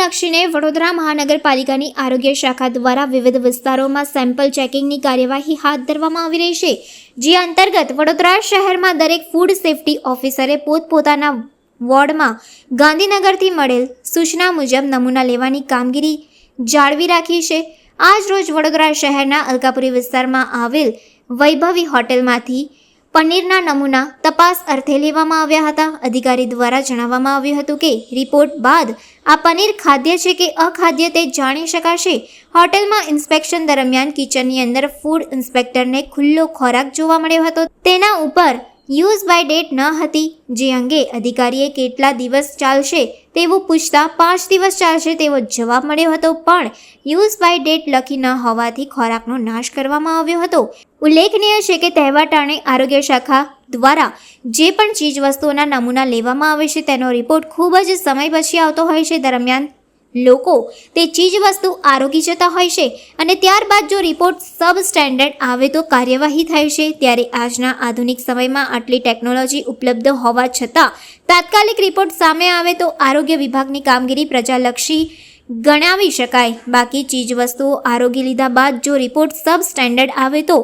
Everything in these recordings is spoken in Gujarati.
અનુલક્ષીને વડોદરા મહાનગરપાલિકાની આરોગ્ય શાખા દ્વારા વિવિધ વિસ્તારોમાં સેમ્પલ ચેકિંગની કાર્યવાહી હાથ ધરવામાં આવી રહી છે, જે અંતર્ગત વડોદરા શહેરમાં દરેક ફૂડ સેફ્ટી ઓફિસરે પોતપોતાના વોર્ડમાં ગાંધીનગરથી મળેલ સૂચના મુજબ નમૂના લેવાની કામગીરી જાળવી રાખી છે। આજ રોજ વડોદરા શહેરના અલકાપુરી વિસ્તારમાં આવેલ વૈભવી હોટેલમાંથી પનીરના નમૂના તપાસ અર્થે લેવામાં આવ્યા હતા। અધિકારી દ્વારા જણાવવામાં આવ્યું હતું કે રિપોર્ટ બાદ આ પનીર ખાદ્ય છે કે અખાદ્ય તે જાણી શકાશે। હોટેલમાં ઇન્સ્પેક્શન દરમિયાન કિચનની અંદર ફૂડ ઇન્સ્પેક્ટરને ખુલ્લો ખોરાક જોવા મળ્યો હતો, તેના ઉપર યુઝ બાય ડેટ ન હતી, જે અંગે અધિકારીએ કેટલા દિવસ ચાલશે તેવું પૂછતા 5 દિવસ ચાલશે તેવો જવાબ મળ્યો હતો, પણ યુઝ બાય ડેટ લખી ન હોવાથી ખોરાકનો નાશ કરવામાં આવ્યો હતો। ઉલ્લેખનીય છે કે તહેવાર ટાણે આરોગ્ય શાખા દ્વારા જે પણ ચીજ વસ્તુઓના નમૂના લેવામાં આવે છે તેનો રિપોર્ટ ખૂબ જ સમય પછી આવતો હોય છે। દરમિયાન લોકો તે ચીજ વસ્તુ આરોગી જતા હોય છે અને ત્યારબાદ જો રિપોર્ટ સબ સ્ટેન્ડર્ડ આવે તો કાર્યવાહી થાય છે। ત્યારે આજના આધુનિક સમયમાં આટલી ટેકનોલોજી ઉપલબ્ધ હોવા છતાં તાત્કાલિક રિપોર્ટ સામે આવે તો આરોગ્ય વિભાગની કામગીરી પ્રજાલક્ષી ગણાવી શકાય। બાકી ચીજ વસ્તુઓ આરોગી લીધા બાદ જો રિપોર્ટ સબ સ્ટેન્ડર્ડ આવે તો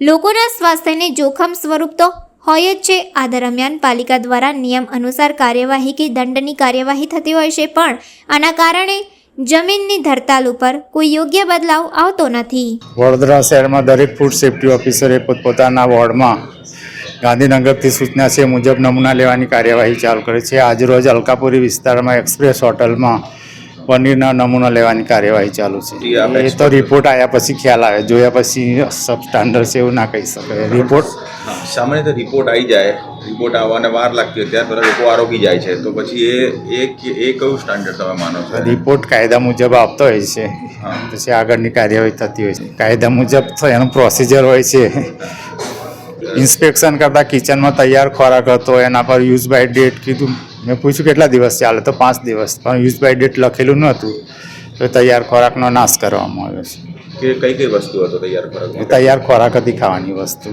લોકોના સ્વાસ્થ્યને જોખમ સ્વરૂપ તો હોય જ છે। આ દરમિયાન પાલિકા દ્વારા નિયમ અનુસાર કાર્યવાહી કે દંડની કાર્યવાહી થતી હોય છે, પણ આના કારણે જમીનની ધરતાલ ઉપર કોઈ યોગ્ય બદલાવ આવતો નથી। વડોદરા શહેરમાં દરેક ફૂડ સેફ્ટી ઓફિસરે પોતપોતાના વોર્ડમાં ગાંધીનગરથી સૂચના છે મુજબ નમૂના લેવાની કાર્યવાહી ચાલુ કરે છે। આજરોજ અલકાપુરી વિસ્તારમાં એક્સપ્રેસ હોટલમાં પનીરના નમૂના લેવાની કાર્યવાહી ચાલુ છે। એ તો રિપોર્ટ આવ્યા પછી ખ્યાલ આવે, જોયા પછી સબ સ્ટાન્ડર્ડ છે એવું ના કહી શકાય। રિપોર્ટ સામાન્ય રીતે રિપોર્ટ આવી જાય, રિપોર્ટ આવવાને વાર લાગતી હોય ત્યારે બધા લોકો આરોગી જાય છે, તો પછી એ કયું સ્ટાન્ડર્ડ તમે માનો છો? રિપોર્ટ કાયદા મુજબ આવતો હોય છે, પછી આગળની કાર્યવાહી થતી હોય છે। કાયદા મુજબ તો એનું પ્રોસિજર હોય છે। ઇન્સ્પેક્શન કરતાં કિચનમાં તૈયાર ખોરાક હતો, એના પર યુઝ બાય ડેટ કીધું, મેં પૂછ્યું કેટલા દિવસ ચાલે, તો 5 દિવસ, પણ યુઝ બાય ડેટ લખેલું નહોતું, તો તૈયાર ખોરાકનો નાશ કરવામાં આવ્યો છે। કે કઈ કઈ વસ્તુ હતો તૈયાર ખોરાક? તૈયાર ખોરાક હતી, ખાવાની વસ્તુ।